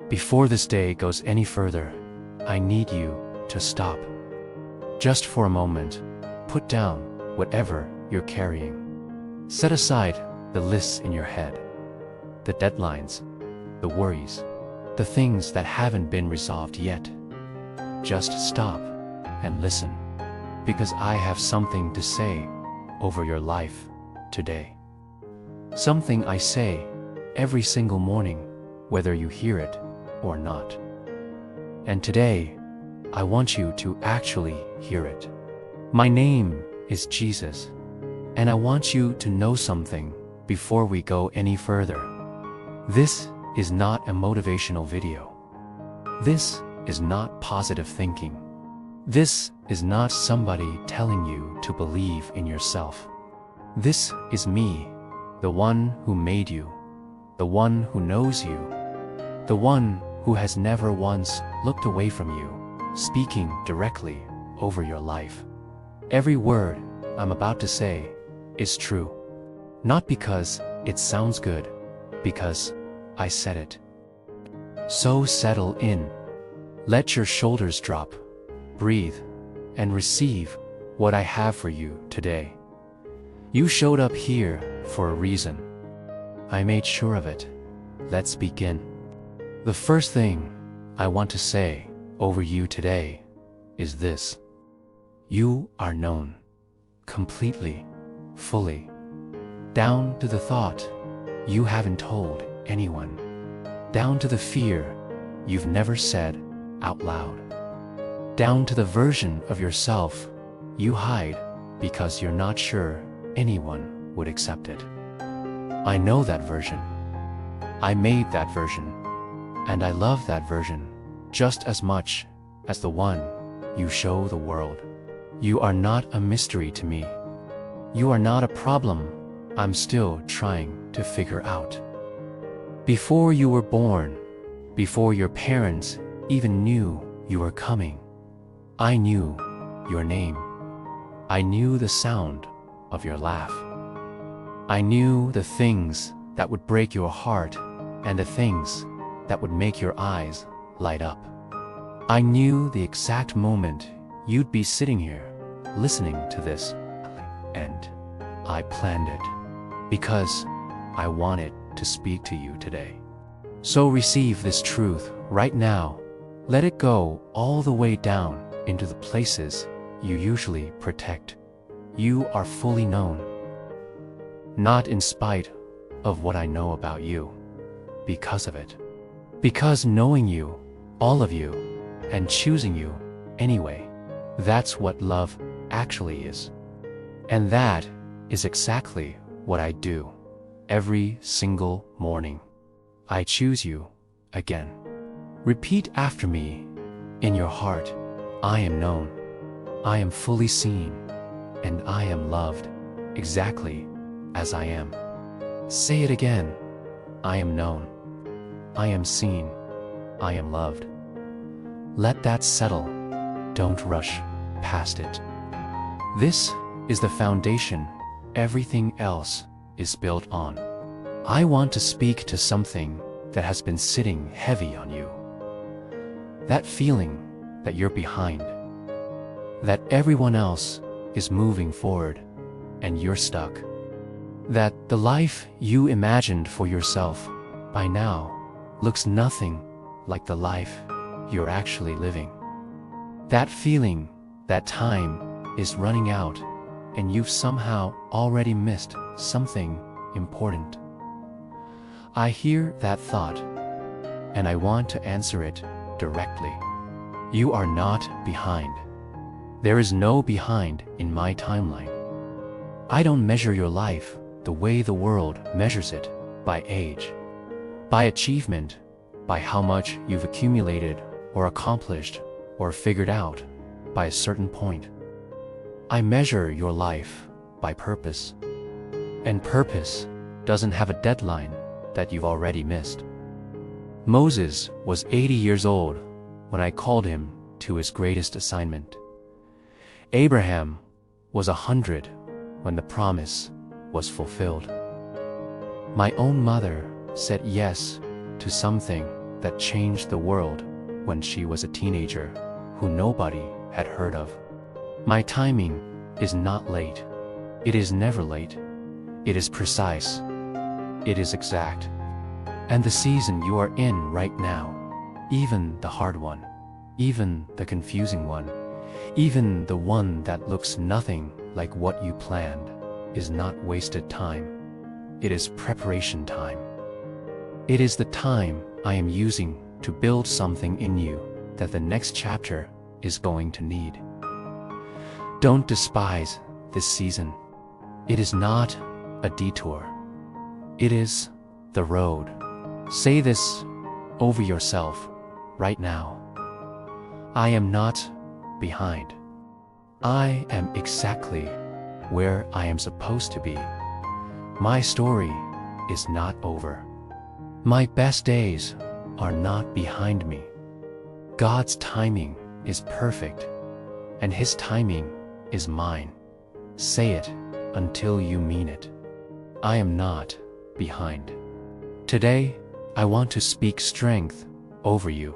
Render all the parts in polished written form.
Before this day goes any further, I need you to stop. Just for a moment, put down whatever you're carrying. Set aside the lists in your head, the deadlines, the worries, the things that haven't been resolved yet. Just stop and listen, because I have something to say over your life today. Something I say every single morning, whether you hear it or not. And today, I want you to actually hear it. My name is Jesus, and I want you to know something before we go any further. This is not a motivational video. This is not positive thinking. This is not somebody telling you to believe in yourself. This is me, the one who made you, the one who knows you, the one who has never once looked away from you, speaking directly over your life. Every word I'm about to say is true. Not because it sounds good, because I said it. So settle in. Let your shoulders drop, breathe, and receive what I have for you today. You showed up here for a reason. I made sure of it. Let's begin. The first thing I want to say over you today is this. You are known. Completely, fully. Down to the thought you haven't told anyone. Down to the fear you've never said out loud. Down to the version of yourself you hide because you're not sure anyone would accept it. I know that version. I made that version. And I love that version just as much as the one you show the world. You are not a mystery to me. You are not a problem I'm still trying to figure out. Before you were born, before your parents even knew you were coming, I knew your name. I knew the sound of your laugh. I knew the things that would break your heart and the things that would make your eyes light up. I knew the exact moment you'd be sitting here listening to this, and I planned it because I wanted to speak to you today. So receive this truth right now. Let it go all the way down into the places you usually protect. You are fully known. Not in spite of what I know about you, because of it. Because knowing you, all of you, and choosing you anyway, that's what love actually is. And that is exactly what I do every single morning. I choose you again. Repeat after me in your heart. I am known. I am fully seen. And I am loved exactly as I am. Say it again. I am known. I am seen. I am loved. Let that settle. Don't rush past it. This is the foundation everything else is built on. I want to speak to something that has been sitting heavy on you. That feeling that you're behind. That everyone else is moving forward and you're stuck. That the life you imagined for yourself by now looks nothing like the life you're actually living. That feeling that time is running out and you've somehow already missed something important. I hear that thought, and I want to answer it directly. You are not behind. There is no behind in my timeline. I don't measure your life the way the world measures it, by age, by achievement, by how much you've accumulated or accomplished or figured out by a certain point. I measure your life by purpose. And purpose doesn't have a deadline that you've already missed. Moses was 80 years old when I called him to his greatest assignment. Abraham was 100 when the promise was fulfilled. My own mother said yes to something that changed the world when she was a teenager who nobody had heard of. My timing is not late. It is never late. It is precise. It is exact. And the season you are in right now, even the hard one, even the confusing one, even the one that looks nothing like what you planned, is not wasted time. It is preparation time. It is the time I am using to build something in you that the next chapter is going to need. Don't despise this season. It is not a detour. It is the road. Say this over yourself right now. I am not behind. I am exactly where I am supposed to be. My story is not over. My best days are not behind me. God's timing is perfect, and His timing is mine. Say it until you mean it. I am not behind. Today, I want to speak strength over you,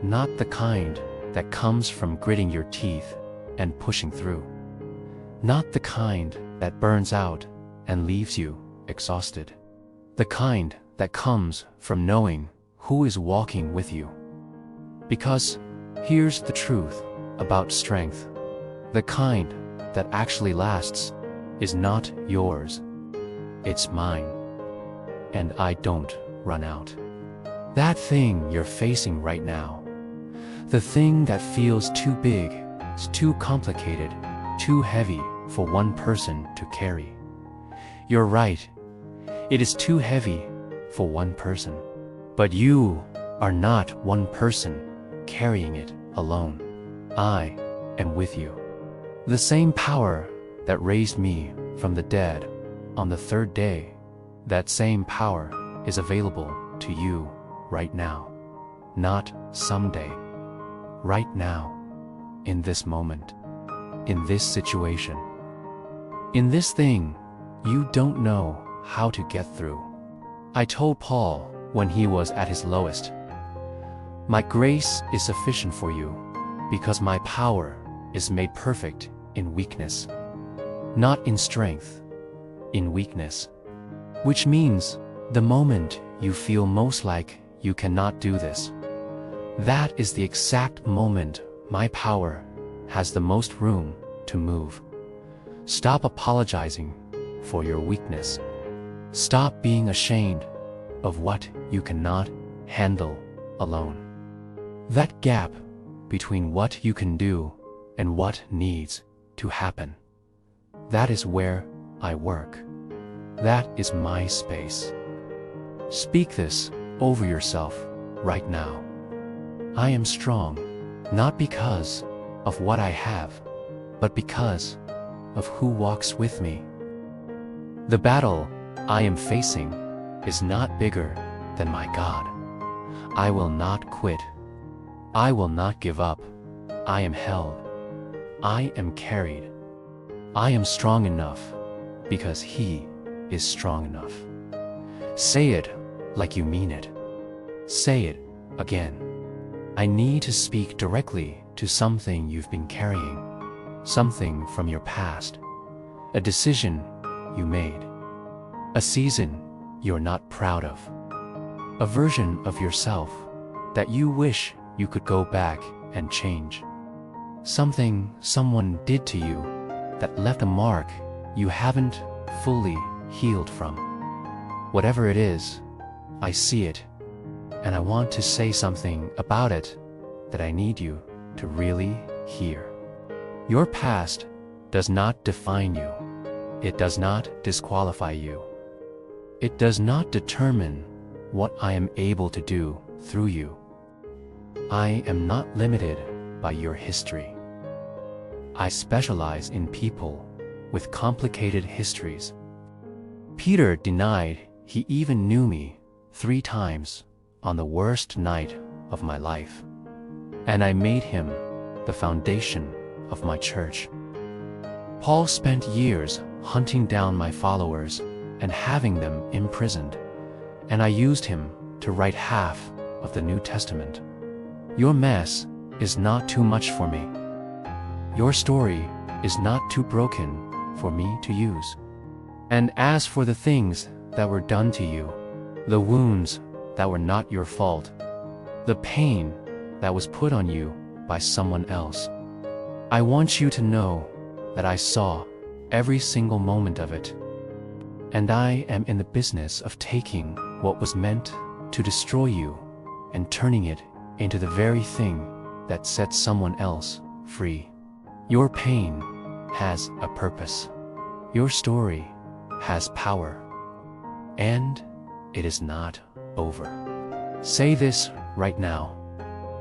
not the kind that comes from gritting your teeth and pushing through. Not the kind that burns out and leaves you exhausted. The kind that comes from knowing who is walking with you. Because here's the truth about strength. The kind that actually lasts is not yours. It's mine. And I don't run out. That thing you're facing right now, the thing that feels too big, too complicated, too heavy for one person to carry. You're right. It is too heavy for one person. But you are not one person carrying it alone. I am with you. The same power that raised me from the dead on the third day, that same power is available to you right now. Not someday. Right now. In this moment. In this situation. In this thing you don't know how to get through. I told Paul when he was at his lowest, "My grace is sufficient for you, because my power is made perfect in weakness." Not in strength, in weakness. Which means the moment you feel most like you cannot do this, that is the exact moment my power has the most room to move. Stop apologizing for your weakness. Stop being ashamed of what you cannot handle alone. That gap between what you can do and what needs to happen, that is where I work. That is my space. Speak this over yourself right now. I am strong, not because of what I have, but because of who walks with me. The battle I am facing is not bigger than my God. I will not quit. I will not give up. I am held. I am carried. I am strong enough because He is strong enough. Say it like you mean it. Say it again. I need to speak directly to something you've been carrying, something from your past, a decision you made, a season you're not proud of, a version of yourself that you wish you could go back and change, something someone did to you that left a mark you haven't fully healed from. Whatever it is, I see it, and I want to say something about it that I need you to really hear. Your past does not define you. It does not disqualify you. It does not determine what I am able to do through you. I am not limited by your history. I specialize in people with complicated histories. Peter denied he even knew me 3 times on the worst night of my life, and I made him the foundation of my church. Paul spent years hunting down my followers and having them imprisoned, and I used him to write half of the New Testament. Your mess is not too much for me. Your story is not too broken for me to use. And as for the things that were done to you, the wounds that were not your fault, the pain that was put on you by someone else, I want you to know that I saw every single moment of it. And I am in the business of taking what was meant to destroy you and turning it into the very thing that sets someone else free. Your pain has a purpose. Your story has power. And it is not over. Say this right now.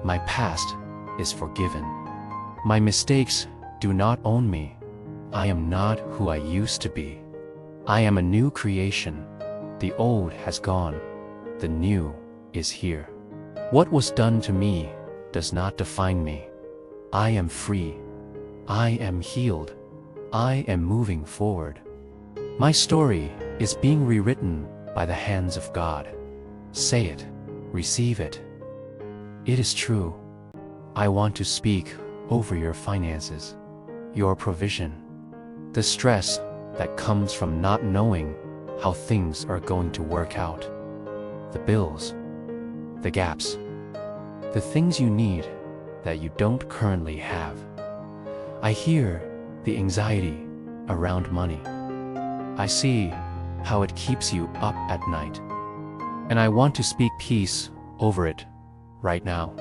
My past is forgiven. My mistakes do not own me. I am not who I used to be. I am a new creation. The old has gone. The new is here. What was done to me does not define me. I am free. I am healed. I am moving forward. My story is being rewritten by the hands of God. Say it. Receive it. It is true. I want to speak over your finances, your provision, the stress that comes from not knowing how things are going to work out, the bills, the gaps, the things you need that you don't currently have. I hear the anxiety around money. I see how it keeps you up at night. And I want to speak peace over it right now,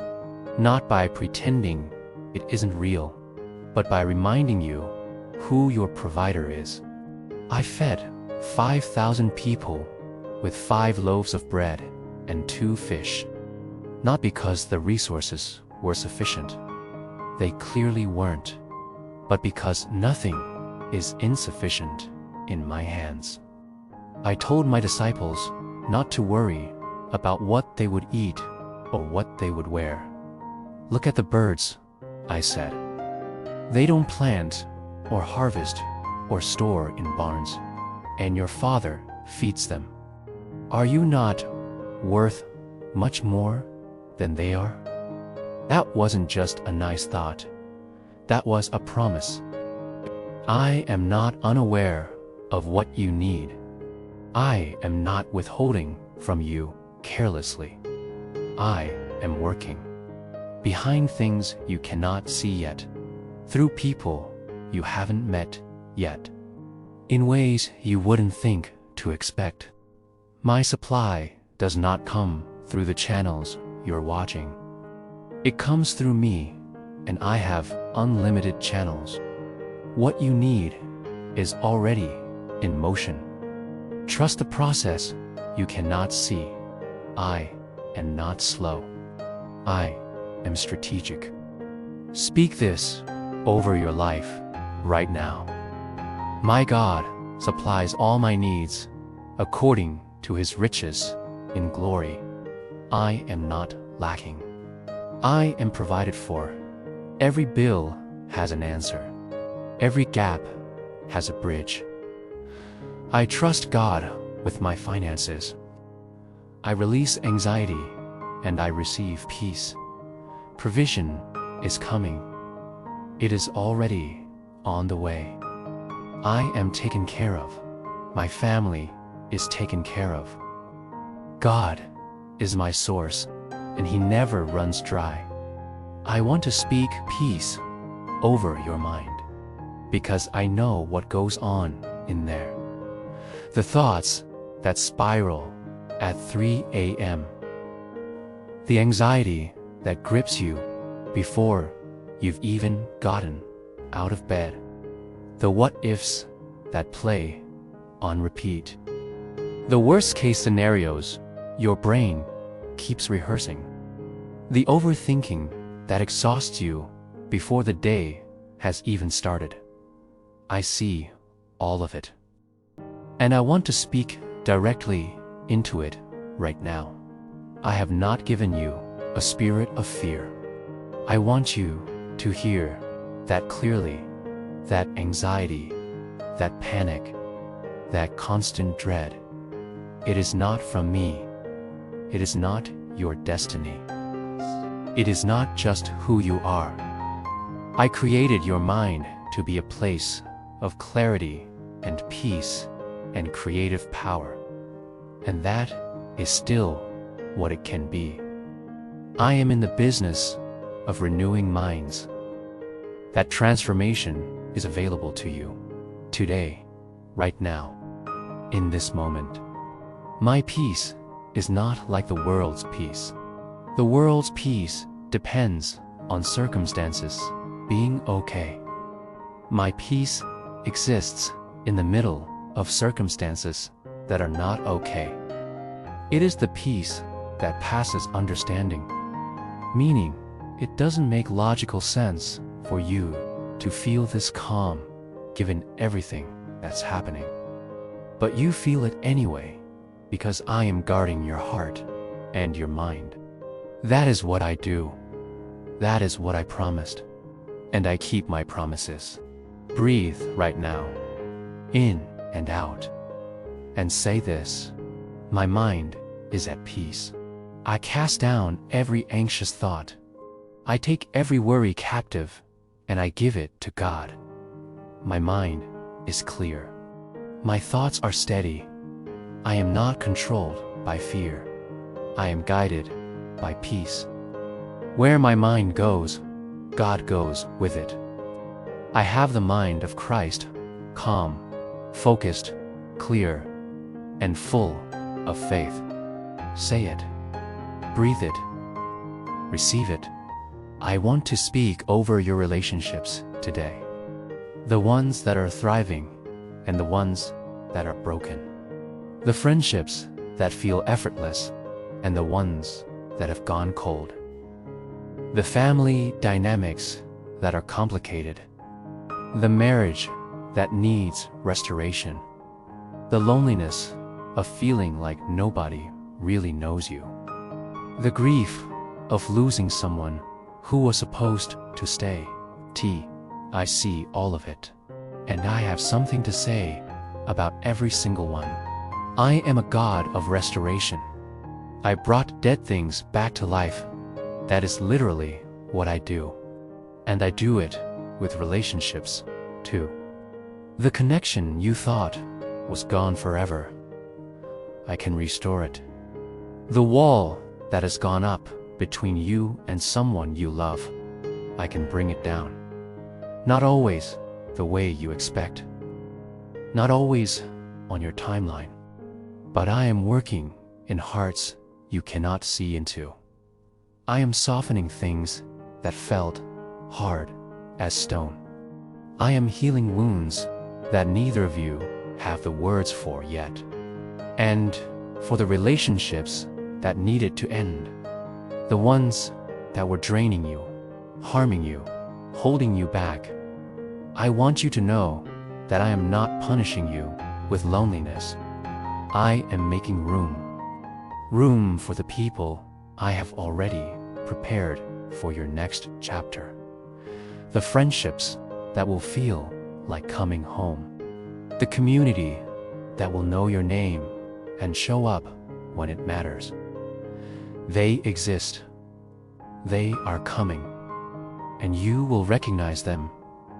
not by pretending it isn't real, but by reminding you who your provider is. I fed 5,000 people with 5 loaves of bread and 2 fish, not because the resources were sufficient. They clearly weren't, but because nothing is insufficient in my hands. I told my disciples not to worry about what they would eat or what they would wear. Look at the birds, I said. They don't plant or harvest or store in barns, and your Father feeds them. Are you not worth much more than they are? That wasn't just a nice thought. That was a promise. I am not unaware of what you need. I am not withholding from you carelessly. I am working behind things you cannot see yet, through people you haven't met yet, in ways you wouldn't think to expect. My supply does not come through the channels you're watching. It comes through me, and I have unlimited channels. What you need is already in motion. Trust the process you cannot see. I am not slow. I am strategic. Speak this over your life right now. My God supplies all my needs according to his riches in glory. I am not lacking. I am provided for. Every bill has an answer. Every gap has a bridge. I trust God with my finances. I release anxiety and I receive peace. Provision is coming. It is already on the way. I am taken care of. My family is taken care of. God is my source, and he never runs dry. I want to speak peace over your mind, because I know what goes on in there. The thoughts that spiral at 3 a.m. The anxiety that grips you before you've even gotten out of bed. The what-ifs that play on repeat. The worst-case scenarios your brain keeps rehearsing. The overthinking that exhausts you before the day has even started. I see all of it. And I want to speak directly into it right now. I have not given you a spirit of fear. I want you to hear that clearly, that anxiety, that panic, that constant dread. It is not from me. It is not your destiny. It is not just who you are. I created your mind to be a place of clarity and peace and creative power. And that is still what it can be. I am in the business of renewing minds. That transformation is available to you today, right now, in this moment. My peace is not like the world's peace. The world's peace depends on circumstances being okay. My peace exists in the middle of circumstances that are not okay. It is the peace that passes understanding, meaning it doesn't make logical sense for you to feel this calm given everything that's happening. But you feel it anyway because I am guarding your heart and your mind. That is what I do. That is what I promised. And I keep my promises. Breathe right now, in and out, and say this: my mind is at peace. I cast down every anxious thought. I take every worry captive, and I give it to God. My mind is clear. My thoughts are steady. I am not controlled by fear. I am guided by peace. Where my mind goes, God goes with it. I have the mind of Christ, calm, focused, clear, and full of faith. Say it. Breathe it. Receive it. I want to speak over your relationships today. The ones that are thriving and the ones that are broken. The friendships that feel effortless and the ones that have gone cold. The family dynamics that are complicated. The marriage that needs restoration. The loneliness of feeling like nobody really knows you. The grief of losing someone who was supposed to stay. I see all of it. And I have something to say about every single one. I am a God of restoration. I brought dead things back to life. That is literally what I do. And I do it with relationships, too. The connection you thought was gone forever, I can restore it. The wall that has gone up between you and someone you love, I can bring it down. Not always the way you expect. Not always on your timeline. But I am working in hearts you cannot see into. I am softening things that felt hard as stone. I am healing wounds that neither of you have the words for yet. And for the relationships that needed to end, the ones that were draining you, harming you, holding you back, I want you to know that I am not punishing you with loneliness. I am making room. Room for the people I have already prepared for your next chapter. The friendships that will feel like coming home. The community that will know your name and show up when it matters. They exist. They are coming. And you will recognize them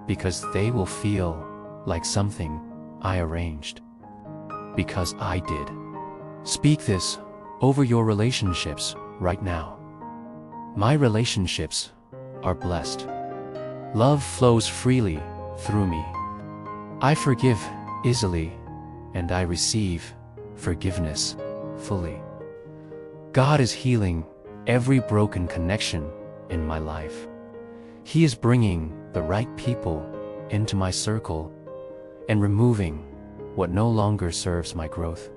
because they will feel like something I arranged. Because I did. Speak this over your relationships right now. My relationships are blessed. Love flows freely through me. I forgive easily, and I receive forgiveness fully. God is healing every broken connection in my life. He is bringing the right people into my circle and removing what no longer serves my growth.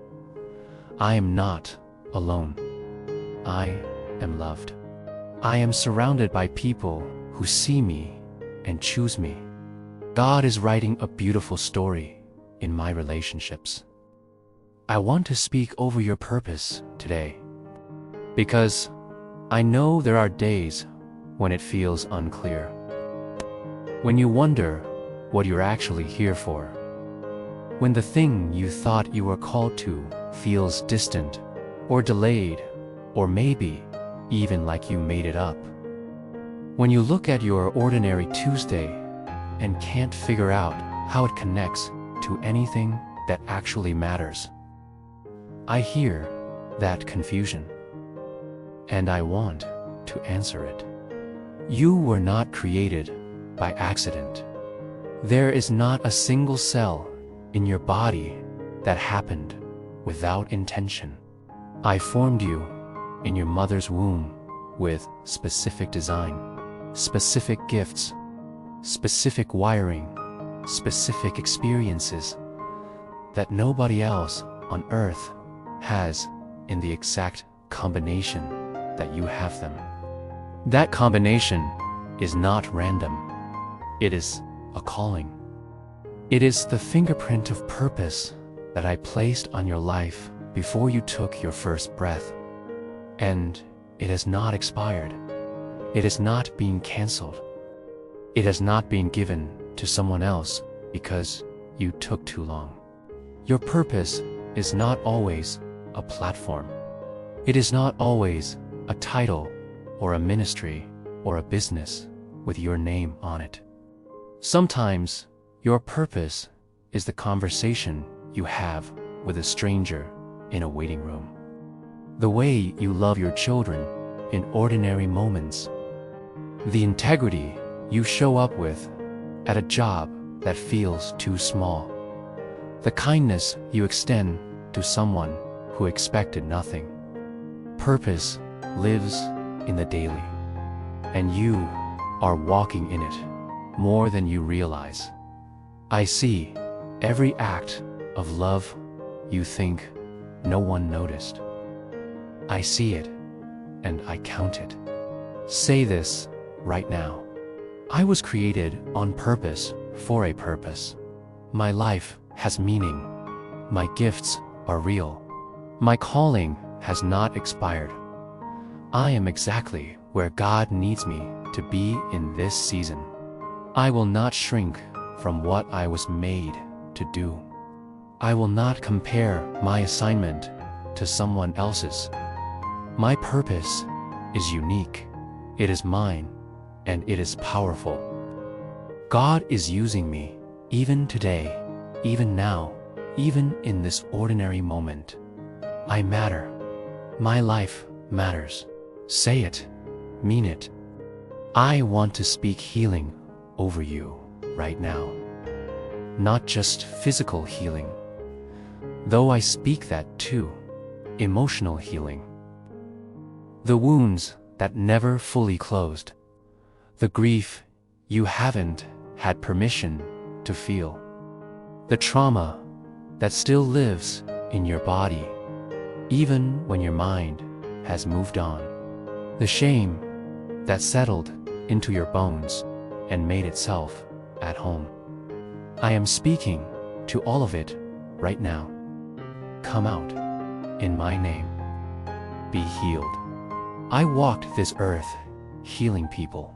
I am not alone. I am loved. I am surrounded by people who see me and choose me. God is writing a beautiful story in my relationships. I want to speak over your purpose today, because I know there are days when it feels unclear. When you wonder what you're actually here for. When the thing you thought you were called to feels distant or delayed or maybe even like you made it up. When you look at your ordinary Tuesday and can't figure out how it connects to anything that actually matters, I hear that confusion, and I want to answer it. You were not created by accident. There is not a single cell in your body that happened without intention. I formed you in your mother's womb with specific design, specific gifts, specific wiring, specific experiences that nobody else on earth has in the exact combination that you have them. That combination is not random. It is a calling. It is the fingerprint of purpose that I placed on your life before you took your first breath. And it has not expired. It is not being canceled. It has not been given to someone else because you took too long. Your purpose is not always a platform. It is not always a title or a ministry or a business with your name on it. Sometimes your purpose is the conversation you have with a stranger in a waiting room. The way you love your children in ordinary moments. The integrity you show up with at a job that feels too small. The kindness you extend to someone who expected nothing. Purpose lives in the daily, and you are walking in it more than you realize. I see every act of love you think no one noticed. I see it, and I count it. Say this right now. I was created on purpose for a purpose. My life has meaning. My gifts are real. My calling has not expired. I am exactly where God needs me to be in this season. I will not shrink from what I was made to do. I will not compare my assignment to someone else's. My purpose is unique. It is mine, and it is powerful. God is using me, even today, even now, even in this ordinary moment. I matter. My life matters. Say it. Mean it. I want to speak healing over you right now. Not just physical healing, though I speak that too. Emotional healing. The wounds that never fully closed. The grief you haven't had permission to feel. The trauma that still lives in your body, even when your mind has moved on. The shame that settled into your bones and made itself at home. I am speaking to all of it right now. Come out in my name. Be healed. I walked this earth healing people.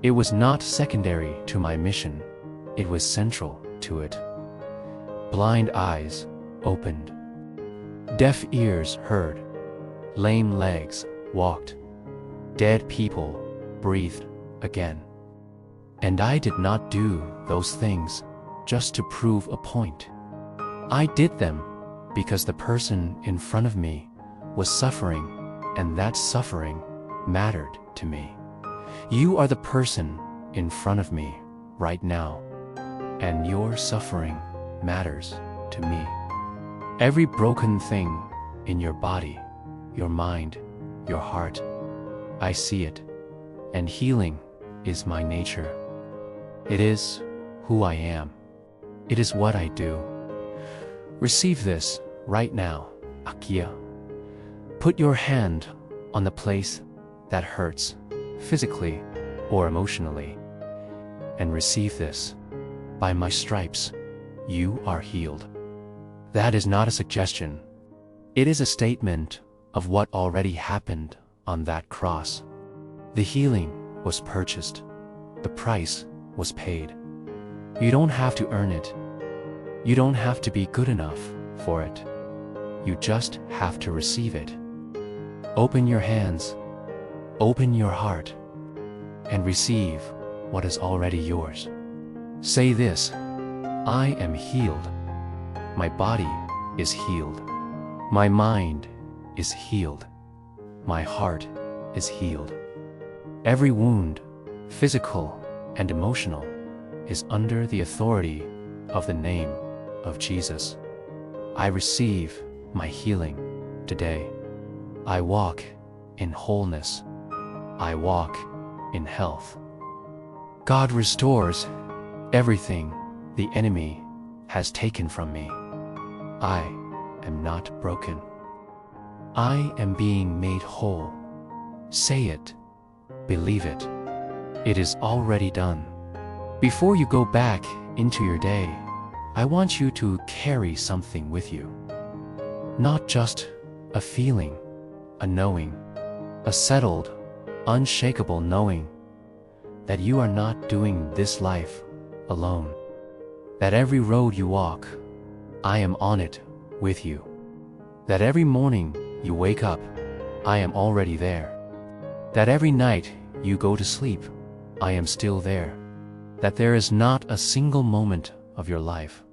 It was not secondary to my mission. It was central to it. Blind eyes opened. Deaf ears heard. Lame legs walked. Dead people breathed again. And I did not do those things just to prove a point. I did them because the person in front of me was suffering, and that suffering mattered to me. You are the person in front of me right now, and your suffering matters to me. Every broken thing in your body, your mind, your heart, I see it, and healing is my nature. It is who I am. It is what I do. Receive this right now, Akia. Put your hand on the place that hurts, physically or emotionally, and receive this. By my stripes, you are healed. That is not a suggestion. It is a statement of what already happened on that cross. The healing was purchased. The price was paid. You don't have to earn it. You don't have to be good enough for it. You just have to receive it. Open your hands, open your heart, and receive what is already yours. Say this: I am healed. My body is healed. My mind is healed. My heart is healed. Every wound, physical and emotional, is under the authority of the name of Jesus. I receive my healing today. I walk in wholeness. I walk in health. God restores everything the enemy has taken from me. I am not broken. I am being made whole. Say it. Believe it. It is already done. Before you go back into your day, I want you to carry something with you. Not just a feeling, a knowing, a settled, unshakable knowing that you are not doing this life alone. That every road you walk, I am on it with you. That every morning you wake up, I am already there. That every night you go to sleep, I am still there. That there is not a single moment of your life,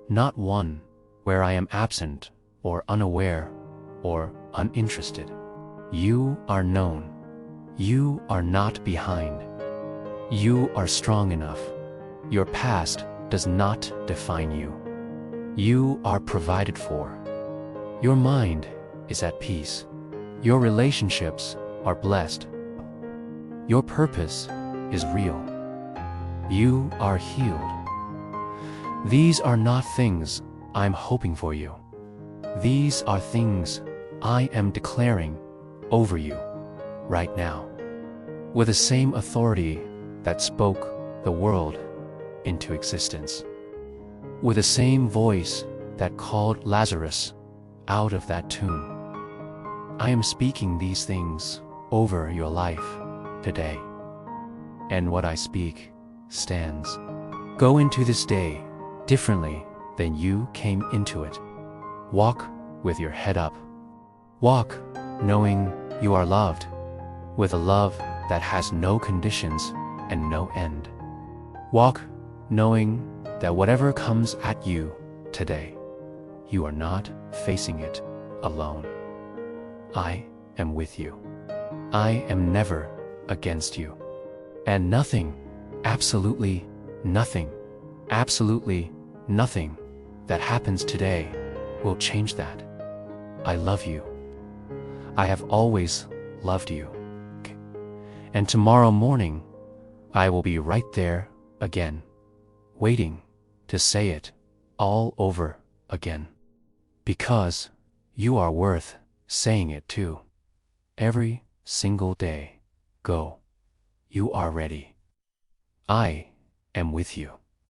not one, where I am absent or unaware or uninterested. You are known. You are not behind. You are strong enough. Your past does not define you. You are provided for. Your mind is at peace. Your relationships are blessed. Your purpose is real. You are healed. These are not things I'm hoping for you. These are things I am declaring over you right now, with the same authority that spoke the world into existence, with the same voice that called Lazarus out of that tomb. I am speaking these things over your life today, and what I speak stands. Go into this day differently than you came into it. Walk with your head up. Walk knowing you are loved, with a love that has no conditions and no end. Walk knowing that whatever comes at you today, you are not facing it alone. I am with you. I am never against you. And nothing, absolutely nothing that happens today will change that. I love you. I have always loved you. And tomorrow morning, I will be right there again, waiting to say it all over again. Because you are worth saying it to. Every single day. Go. You are ready. I am with you.